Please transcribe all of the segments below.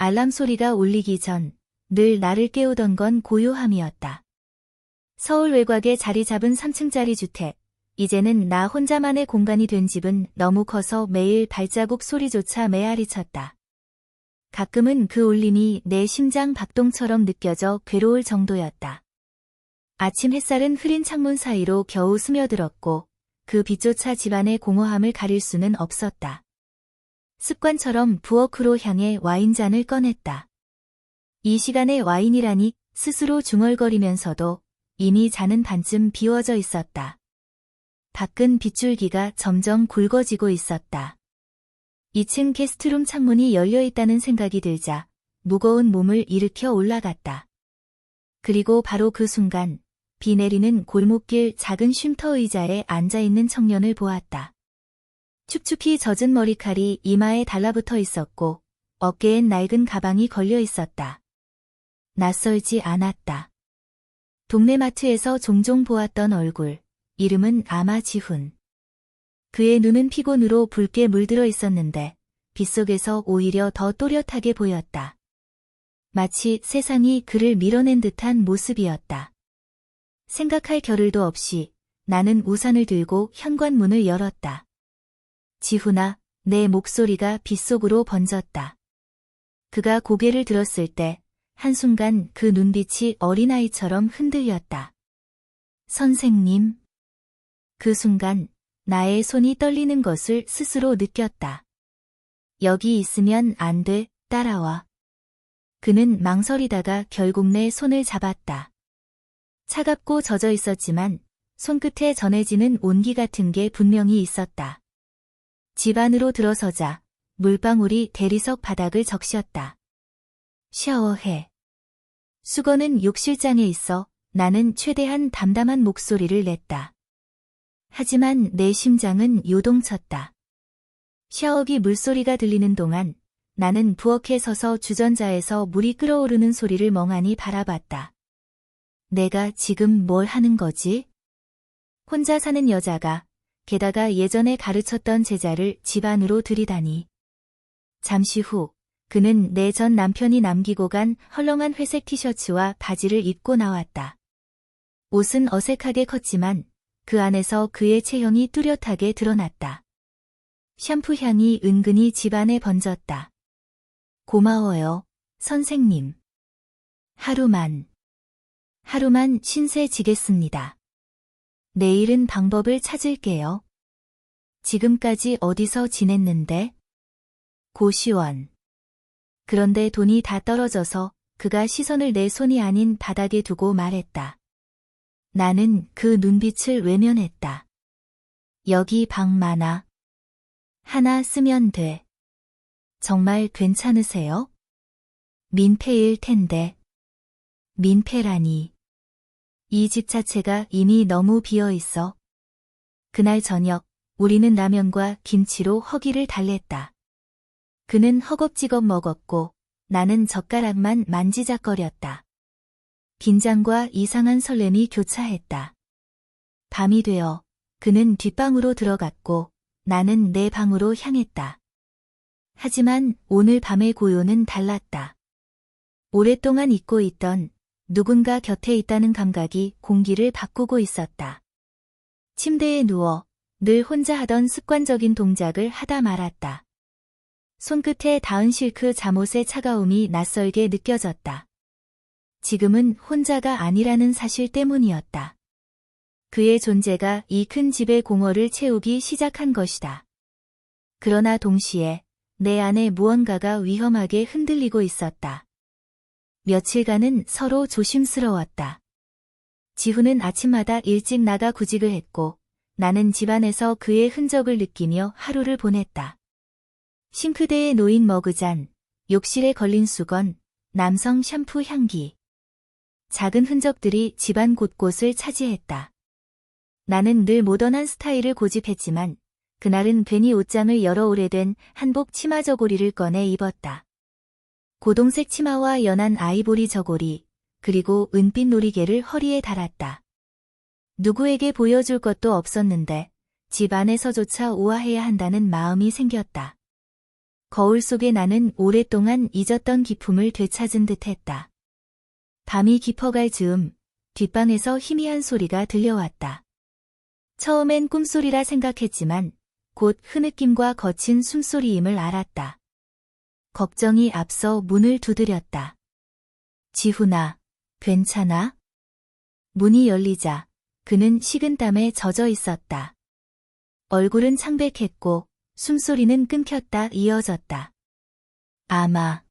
알람 소리가 울리기 전 늘 나를 깨우던 건 고요함이었다. 서울 외곽에 자리 잡은 3층짜리 주택. 이제는 나 혼자만의 공간이 된 집은 너무 커서 매일 발자국 소리조차 메아리 쳤다. 가끔은 그 울림이 내 심장 박동처럼 느껴져 괴로울 정도였다. 아침 햇살은 흐린 창문 사이로 겨우 스며들었고 그 빛조차 집안의 공허함을 가릴 수는 없었다. 습관처럼 부엌으로 향해 와인잔을 꺼냈다. 이 시간에 와인이라니 스스로 중얼거리면서도 이미 잔은 반쯤 비워져 있었다. 밖은 빗줄기가 점점 굵어지고 있었다. 2층 게스트룸 창문이 열려있다는 생각이 들자 무거운 몸을 일으켜 올라갔다. 그리고 바로 그 순간 비 내리는 골목길 작은 쉼터 의자에 앉아있는 청년을 보았다. 축축히 젖은 머리칼이 이마에 달라붙어 있었고 어깨엔 낡은 가방이 걸려 있었다. 낯설지 않았다. 동네 마트에서 종종 보았던 얼굴, 이름은 아마 지훈. 그의 눈은 피곤으로 붉게 물들어 있었는데 빗속에서 오히려 더 또렷하게 보였다. 마치 세상이 그를 밀어낸 듯한 모습이었다. 생각할 겨를도 없이 나는 우산을 들고 현관문을 열었다. 지훈아, 내 목소리가 빗속으로 번졌다. 그가 고개를 들었을 때 한순간 그 눈빛이 어린아이처럼 흔들렸다. 선생님. 그 순간 나의 손이 떨리는 것을 스스로 느꼈다. 여기 있으면 안 돼, 따라와. 그는 망설이다가 결국 내 손을 잡았다. 차갑고 젖어 있었지만 손끝에 전해지는 온기 같은 게 분명히 있었다. 집 안으로 들어서자 물방울이 대리석 바닥을 적셨다. 샤워해. 수건은 욕실장에 있어. 나는 최대한 담담한 목소리를 냈다. 하지만 내 심장은 요동쳤다. 샤워기 물소리가 들리는 동안 나는 부엌에 서서 주전자에서 물이 끓어오르는 소리를 멍하니 바라봤다. 내가 지금 뭘 하는 거지? 혼자 사는 여자가, 게다가 예전에 가르쳤던 제자를 집 안으로 들이다니. 잠시 후 그는 내 전 남편이 남기고 간 헐렁한 회색 티셔츠와 바지를 입고 나왔다. 옷은 어색하게 컸지만 그 안에서 그의 체형이 뚜렷하게 드러났다. 샴푸 향이 은근히 집안에 번졌다. 고마워요, 선생님. 하루만 신세 지겠습니다. 내일은 방법을 찾을게요. 지금까지 어디서 지냈는데? 고시원. 그런데 돈이 다 떨어져서 그가 시선을 내 손이 아닌 바닥에 두고 말했다. 나는 그 눈빛을 외면했다. 여기 방 많아. 하나 쓰면 돼. 정말 괜찮으세요? 민폐일 텐데. 민폐라니. 이 집 자체가 이미 너무 비어 있어. 그날 저녁 우리는 라면과 김치로 허기를 달랬다. 그는 허겁지겁 먹었고 나는 젓가락만 만지작거렸다. 긴장과 이상한 설렘이 교차했다. 밤이 되어 그는 뒷방으로 들어갔고 나는 내 방으로 향했다. 하지만 오늘 밤의 고요는 달랐다. 오랫동안 잊고 있던 누군가 곁에 있다는 감각이 공기를 바꾸고 있었다. 침대에 누워 늘 혼자 하던 습관적인 동작을 하다 말았다. 손끝에 닿은 실크 잠옷의 차가움이 낯설게 느껴졌다. 지금은 혼자가 아니라는 사실 때문이었다. 그의 존재가 이 큰 집의 공허를 채우기 시작한 것이다. 그러나 동시에 내 안에 무언가가 위험하게 흔들리고 있었다. 며칠간은 서로 조심스러웠다. 지훈은 아침마다 일찍 나가 구직을 했고 나는 집안에서 그의 흔적을 느끼며 하루를 보냈다. 싱크대에 놓인 머그잔, 욕실에 걸린 수건, 남성 샴푸 향기. 작은 흔적들이 집안 곳곳을 차지했다. 나는 늘 모던한 스타일을 고집했지만 그날은 괜히 옷장을 열어 오래된 한복 치마 저고리를 꺼내 입었다. 고동색 치마와 연한 아이보리 저고리, 그리고 은빛 놀이개를 허리에 달았다. 누구에게 보여줄 것도 없었는데 집 안에서조차 우아해야 한다는 마음이 생겼다. 거울 속에 나는 오랫동안 잊었던 기품을 되찾은 듯했다. 밤이 깊어갈 즈음 뒷방에서 희미한 소리가 들려왔다. 처음엔 꿈소리라 생각했지만 곧 흐느낌과 거친 숨소리임을 알았다. 걱정이 앞서 문을 두드렸다. 지훈아, 괜찮아? 문이 열리자 그는 식은땀에 젖어 있었다. 얼굴은 창백했고 숨소리는 끊겼다 이어졌다. 아마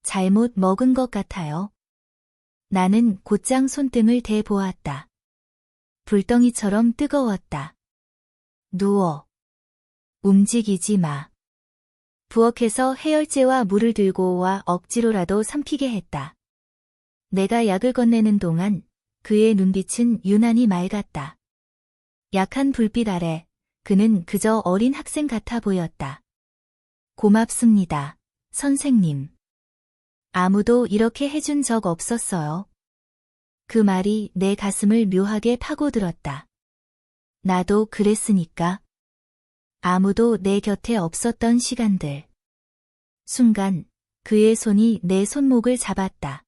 잘못 먹은 것 같아요. 나는 곧장 손등을 대보았다. 불덩이처럼 뜨거웠다. 누워. 움직이지 마. 부엌에서 해열제와 물을 들고 와 억지로라도 삼키게 했다. 내가 약을 건네는 동안 그의 눈빛은 유난히 맑았다. 약한 불빛 아래 그는 그저 어린 학생 같아 보였다. 고맙습니다, 선생님. 아무도 이렇게 해준 적 없었어요. 그 말이 내 가슴을 묘하게 파고들었다. 나도 그랬으니까. 아무도 내 곁에 없었던 시간들. 순간 그의 손이 내 손목을 잡았다.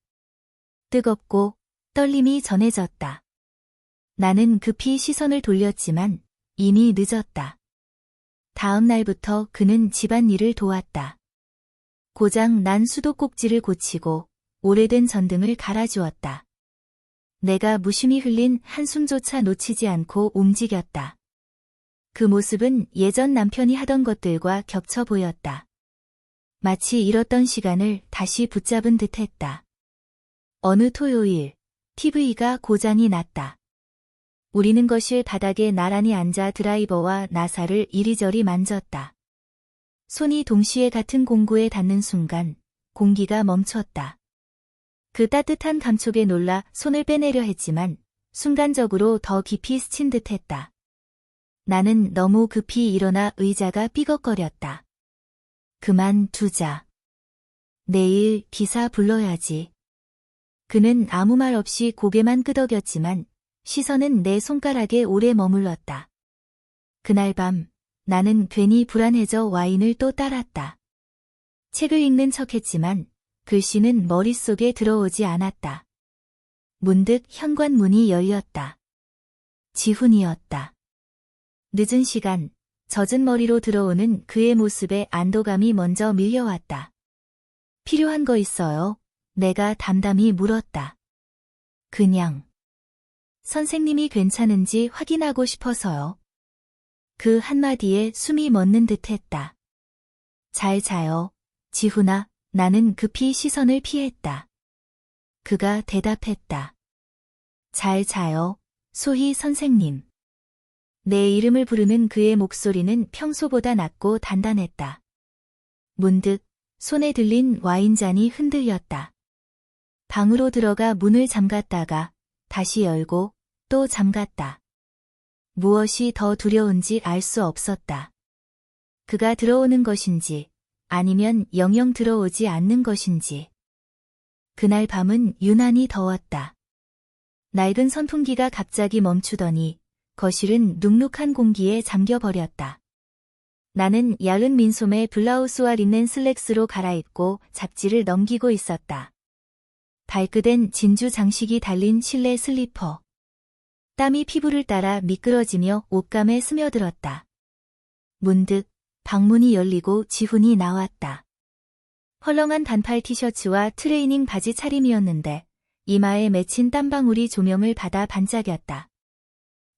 뜨겁고 떨림이 전해졌다. 나는 급히 시선을 돌렸지만 이미 늦었다. 다음 날부터 그는 집안일을 도왔다. 고장 난 수도꼭지를 고치고 오래된 전등을 갈아주었다. 내가 무심히 흘린 한숨조차 놓치지 않고 움직였다. 그 모습은 예전 남편이 하던 것들과 겹쳐 보였다. 마치 잃었던 시간을 다시 붙잡은 듯했다. 어느 토요일, TV가 고장이 났다. 우리는 거실 바닥에 나란히 앉아 드라이버와 나사를 이리저리 만졌다. 손이 동시에 같은 공구에 닿는 순간 공기가 멈췄다. 그 따뜻한 감촉에 놀라 손을 빼내려 했지만 순간적으로 더 깊이 스친 듯했다. 나는 너무 급히 일어나 의자가 삐걱거렸다. 그만두자. 내일 기사 불러야지. 그는 아무 말 없이 고개만 끄덕였지만 시선은 내 손가락에 오래 머물렀다. 그날 밤 나는 괜히 불안해져 와인을 또 따랐다. 책을 읽는 척했지만 글씨는 머릿속에 들어오지 않았다. 문득 현관문이 열렸다. 지훈이었다. 늦은 시간, 젖은 머리로 들어오는 그의 모습에 안도감이 먼저 밀려왔다. 필요한 거 있어요? 내가 담담히 물었다. 그냥 선생님이 괜찮은지 확인하고 싶어서요. 그 한마디에 숨이 멎는 듯했다. 잘 자요, 지훈아. 나는 급히 시선을 피했다. 그가 대답했다. 잘 자요, 소희 선생님. 내 이름을 부르는 그의 목소리는 평소보다 낮고 단단했다. 문득 손에 들린 와인잔이 흔들렸다. 방으로 들어가 문을 잠갔다가 다시 열고 또 잠갔다. 무엇이 더 두려운지 알 수 없었다. 그가 들어오는 것인지 아니면 영영 들어오지 않는 것인지. 그날 밤은 유난히 더웠다. 낡은 선풍기가 갑자기 멈추더니 거실은 눅눅한 공기에 잠겨버렸다. 나는 야른 민소매 블라우스와 린넨 슬랙스로 갈아입고 잡지를 넘기고 있었다. 발끝엔 진주 장식이 달린 실내 슬리퍼. 땀이 피부를 따라 미끄러지며 옷감에 스며들었다. 문득 방문이 열리고 지훈이 나왔다. 헐렁한 반팔 티셔츠와 트레이닝 바지 차림이었는데 이마에 맺힌 땀방울이 조명을 받아 반짝였다.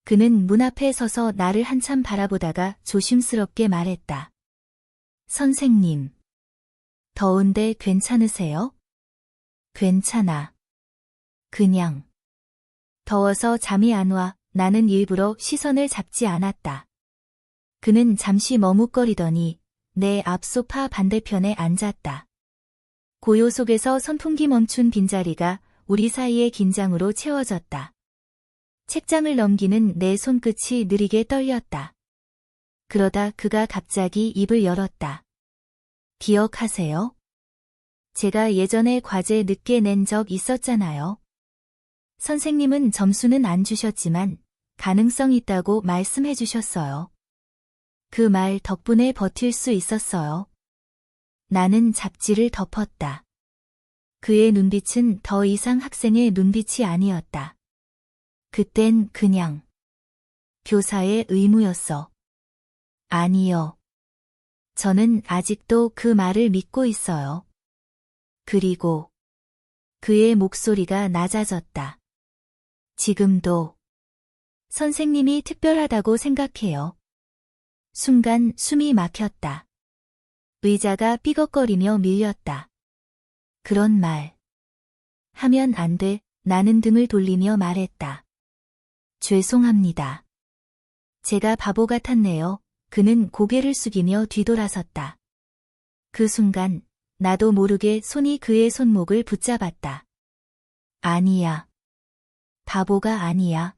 그는 문 앞에 서서 나를 한참 바라보다가 조심스럽게 말했다. 선생님. 더운데 괜찮으세요? 괜찮아. 그냥. 더워서 잠이 안 와. 나는 일부러 시선을 잡지 않았다. 그는 잠시 머뭇거리더니 내 앞 소파 반대편에 앉았다. 고요 속에서 선풍기 멈춘 빈자리가 우리 사이의 긴장으로 채워졌다. 책장을 넘기는 내 손끝이 느리게 떨렸다. 그러다 그가 갑자기 입을 열었다. 기억하세요? 제가 예전에 과제 늦게 낸 적 있었잖아요. 선생님은 점수는 안 주셨지만 가능성 있다고 말씀해 주셨어요. 그 말 덕분에 버틸 수 있었어요. 나는 잡지를 덮었다. 그의 눈빛은 더 이상 학생의 눈빛이 아니었다. 그땐 그냥 교사의 의무였어. 아니요. 저는 아직도 그 말을 믿고 있어요. 그리고 그의 목소리가 낮아졌다. 지금도 선생님이 특별하다고 생각해요. 순간 숨이 막혔다. 의자가 삐걱거리며 밀렸다. 그런 말 하면 안 돼. 나는 등을 돌리며 말했다. 죄송합니다. 제가 바보 같았네요. 그는 고개를 숙이며 뒤돌아섰다. 그 순간 나도 모르게 손이 그의 손목을 붙잡았다. 아니야. 바보가 아니야.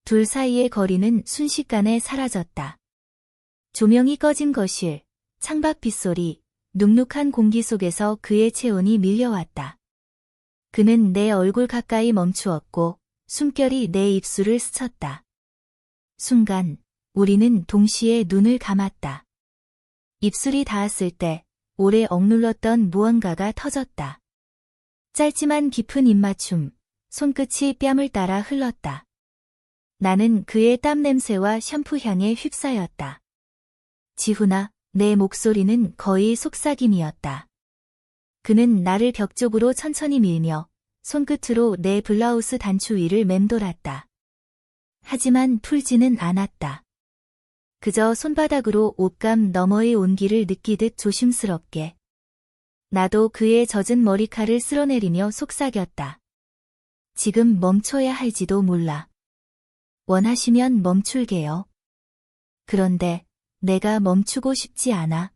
둘 사이의 거리는 순식간에 사라졌다. 조명이 꺼진 거실, 창밖 빗소리, 눅눅한 공기 속에서 그의 체온이 밀려왔다. 그는 내 얼굴 가까이 멈추었고 숨결이 내 입술을 스쳤다. 순간 우리는 동시에 눈을 감았다. 입술이 닿았을 때 오래 억눌렀던 무언가가 터졌다. 짧지만 깊은 입맞춤, 손끝이 뺨을 따라 흘렀다. 나는 그의 땀 냄새와 샴푸 향에 휩싸였다. 지훈아, 내 목소리는 거의 속삭임이었다. 그는 나를 벽 쪽으로 천천히 밀며 손끝으로 내 블라우스 단추 위를 맴돌았다. 하지만 풀지는 않았다. 그저 손바닥으로 옷감 너머의 온기를 느끼듯 조심스럽게. 나도 그의 젖은 머리칼을 쓸어내리며 속삭였다. 지금 멈춰야 할지도 몰라. 원하시면 멈출게요. 그런데 내가 멈추고 싶지 않아.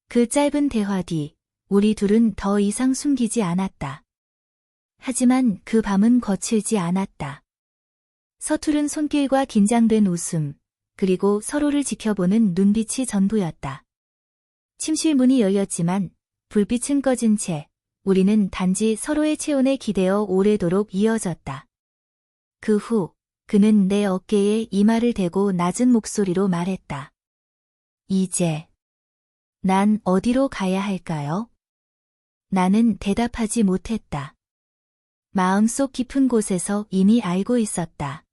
그 짧은 대화 뒤 우리 둘은 더 이상 숨기지 않았다. 하지만 그 밤은 거칠지 않았다. 서투른 손길과 긴장된 웃음, 그리고 서로를 지켜보는 눈빛이 전부였다. 침실 문이 열렸지만 불빛은 꺼진 채 우리는 단지 서로의 체온에 기대어 오래도록 이어졌다. 그 후 그는 내 어깨에 이마를 대고 낮은 목소리로 말했다. 이제 난 어디로 가야 할까요? 나는 대답하지 못했다. 마음속 깊은 곳에서 이미 알고 있었다.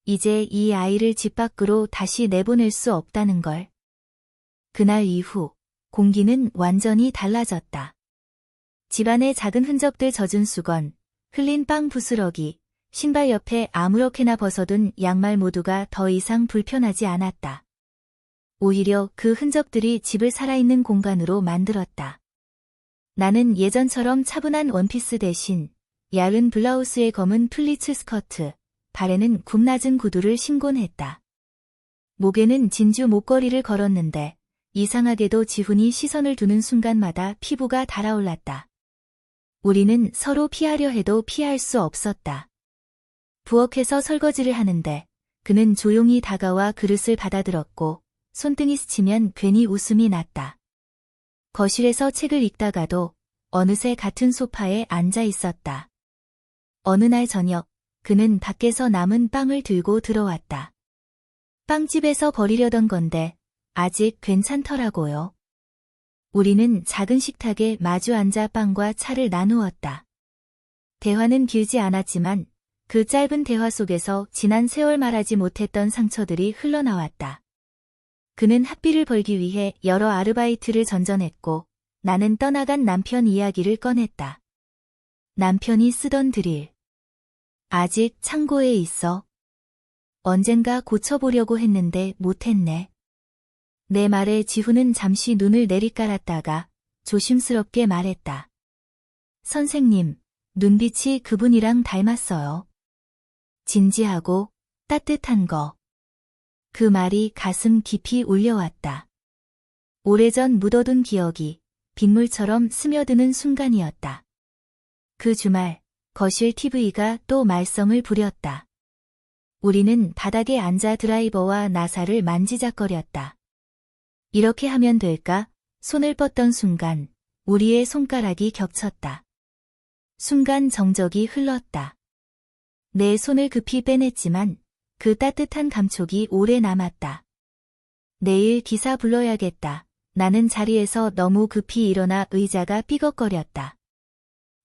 이제 이 아이를 집 밖으로 다시 내보낼 수 없다는 걸. 그날 이후 공기는 완전히 달라졌다. 집안의 작은 흔적들 젖은 수건, 흘린 빵 부스러기, 신발 옆에 아무렇게나 벗어둔 양말 모두가 더 이상 불편하지 않았다. 오히려 그 흔적들이 집을 살아있는 공간으로 만들었다. 나는 예전처럼 차분한 원피스 대신 얇은 블라우스에 검은 플리츠 스커트, 발에는 굽 낮은 구두를 신곤 했다. 목에는 진주 목걸이를 걸었는데 이상하게도 지훈이 시선을 두는 순간마다 피부가 달아올랐다. 우리는 서로 피하려 해도 피할 수 없었다. 부엌에서 설거지를 하는데 그는 조용히 다가와 그릇을 받아들었고 손등이 스치면 괜히 웃음이 났다. 거실에서 책을 읽다가도 어느새 같은 소파에 앉아 있었다. 어느 날 저녁 그는 밖에서 남은 빵을 들고 들어왔다. 빵집에서 버리려던 건데 아직 괜찮더라고요. 우리는 작은 식탁에 마주 앉아 빵과 차를 나누었다. 대화는 길지 않았지만 그 짧은 대화 속에서 지난 세월 말하지 못했던 상처들이 흘러나왔다. 그는 학비를 벌기 위해 여러 아르바이트를 전전했고 나는 떠나간 남편 이야기를 꺼냈다. 남편이 쓰던 드릴. 아직 창고에 있어. 언젠가 고쳐보려고 했는데 못했네. 내 말에 지훈은 잠시 눈을 내리깔았다가 조심스럽게 말했다. 선생님, 눈빛이 그분이랑 닮았어요. 진지하고 따뜻한 거. 그 말이 가슴 깊이 울려왔다. 오래전 묻어둔 기억이 빗물처럼 스며드는 순간이었다. 그 주말 거실 TV가 또 말썽을 부렸다. 우리는 바닥에 앉아 드라이버와 나사를 만지작거렸다. 이렇게 하면 될까? 손을 뻗던 순간 우리의 손가락이 겹쳤다. 순간 정적이 흘렀다. 내 손을 급히 빼냈지만 그 따뜻한 감촉이 오래 남았다. 내일 기사 불러야겠다. 나는 자리에서 너무 급히 일어나 의자가 삐걱거렸다.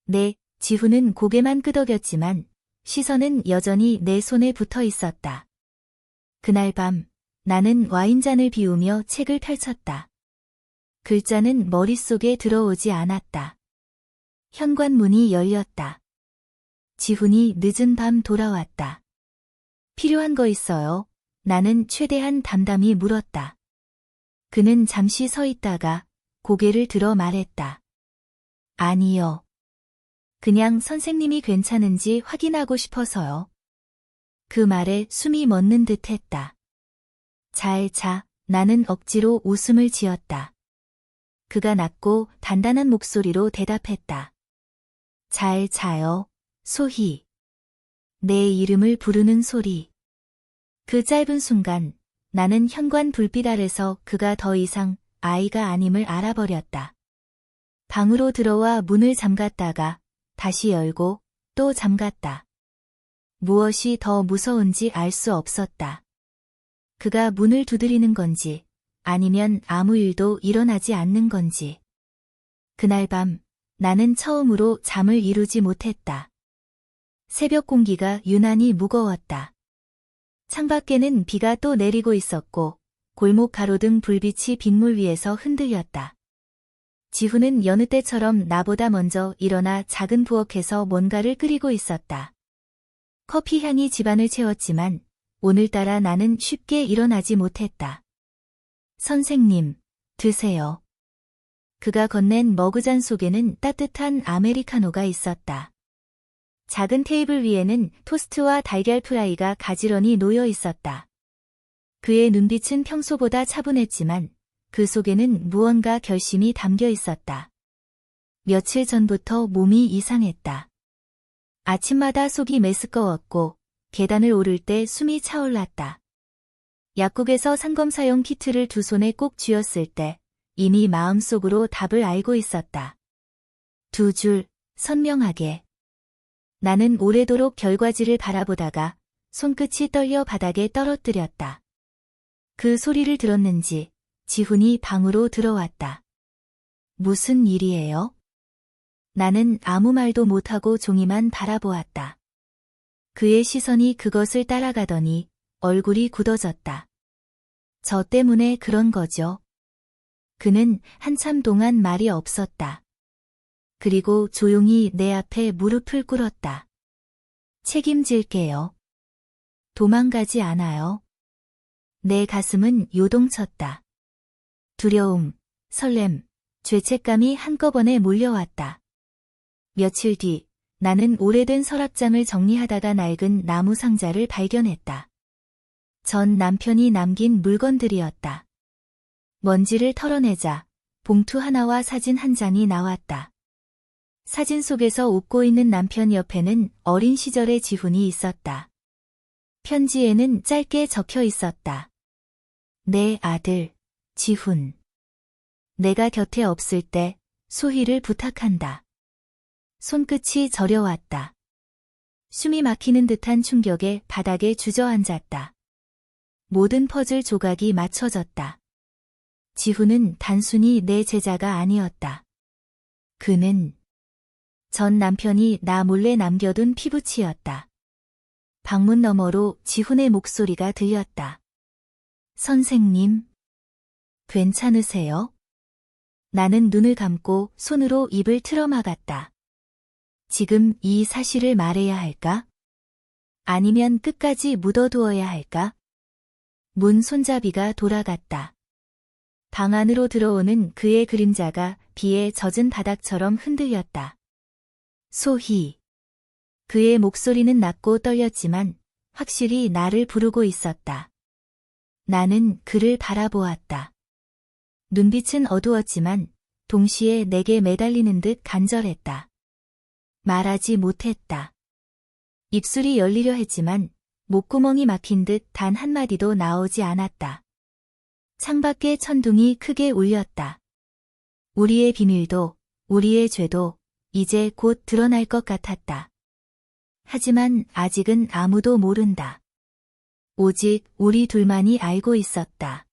네, 지훈은 고개만 끄덕였지만 시선은 여전히 내 손에 붙어 있었다. 그날 밤 나는 와인잔을 비우며 책을 펼쳤다. 글자는 머릿속에 들어오지 않았다. 현관문이 열렸다. 지훈이 늦은 밤 돌아왔다. 필요한 거 있어요? 나는 최대한 담담히 물었다. 그는 잠시 서 있다가 고개를 들어 말했다. 아니요. 그냥 선생님이 괜찮은지 확인하고 싶어서요. 그 말에 숨이 멎는 듯 했다. 잘 자. 나는 억지로 웃음을 지었다. 그가 낮고 단단한 목소리로 대답했다. 잘 자요, 소희. 내 이름을 부르는 소리. 그 짧은 순간 나는 현관 불빛 아래서 그가 더 이상 아이가 아님을 알아버렸다. 방으로 들어와 문을 잠갔다가 다시 열고 또 잠갔다. 무엇이 더 무서운지 알 수 없었다. 그가 문을 두드리는 건지 아니면 아무 일도 일어나지 않는 건지. 그날 밤 나는 처음으로 잠을 이루지 못했다. 새벽 공기가 유난히 무거웠다. 창밖에는 비가 또 내리고 있었고 골목 가로등 불빛이 빗물 위에서 흔들렸다. 지훈은 여느 때처럼 나보다 먼저 일어나 작은 부엌에서 뭔가를 끓이고 있었다. 커피 향이 집안을 채웠지만 오늘따라 나는 쉽게 일어나지 못했다. 선생님, 드세요. 그가 건넨 머그잔 속에는 따뜻한 아메리카노가 있었다. 작은 테이블 위에는 토스트와 달걀 프라이가 가지런히 놓여 있었다. 그의 눈빛은 평소보다 차분했지만 그 속에는 무언가 결심이 담겨 있었다. 며칠 전부터 몸이 이상했다. 아침마다 속이 메스꺼웠고 계단을 오를 때 숨이 차올랐다. 약국에서 상검사용 키트를 두 손에 꼭 쥐었을 때 이미 마음속으로 답을 알고 있었다. 두 줄, 선명하게. 나는 오래도록 결과지를 바라보다가 손끝이 떨려 바닥에 떨어뜨렸다. 그 소리를 들었는지 지훈이 방으로 들어왔다. 무슨 일이에요? 나는 아무 말도 못하고 종이만 바라보았다. 그의 시선이 그것을 따라가더니 얼굴이 굳어졌다. 저 때문에 그런 거죠. 그는 한참 동안 말이 없었다. 그리고 조용히 내 앞에 무릎을 꿇었다. 책임질게요. 도망가지 않아요. 내 가슴은 요동쳤다. 두려움, 설렘, 죄책감이 한꺼번에 몰려왔다. 며칠 뒤 나는 오래된 서랍장을 정리하다가 낡은 나무 상자를 발견했다. 전 남편이 남긴 물건들이었다. 먼지를 털어내자 봉투 하나와 사진 한 장이 나왔다. 사진 속에서 웃고 있는 남편 옆에는 어린 시절의 지훈이 있었다. 편지에는 짧게 적혀 있었다. 내 아들, 지훈. 내가 곁에 없을 때 소희를 부탁한다. 손끝이 저려왔다. 숨이 막히는 듯한 충격에 바닥에 주저앉았다. 모든 퍼즐 조각이 맞춰졌다. 지훈은 단순히 내 제자가 아니었다. 그는 전 남편이 나 몰래 남겨둔 피부치였다. 방문 너머로 지훈의 목소리가 들렸다. 선생님, 괜찮으세요? 나는 눈을 감고 손으로 입을 틀어막았다. 지금 이 사실을 말해야 할까? 아니면 끝까지 묻어두어야 할까? 문 손잡이가 돌아갔다. 방 안으로 들어오는 그의 그림자가 비에 젖은 바닥처럼 흔들렸다. 소희. 그의 목소리는 낮고 떨렸지만 확실히 나를 부르고 있었다. 나는 그를 바라보았다. 눈빛은 어두웠지만 동시에 내게 매달리는 듯 간절했다. 말하지 못했다. 입술이 열리려 했지만 목구멍이 막힌 듯 단 한마디도 나오지 않았다. 창밖에 천둥이 크게 울렸다. 우리의 비밀도, 우리의 죄도 이제 곧 드러날 것 같았다. 하지만 아직은 아무도 모른다. 오직 우리 둘만이 알고 있었다.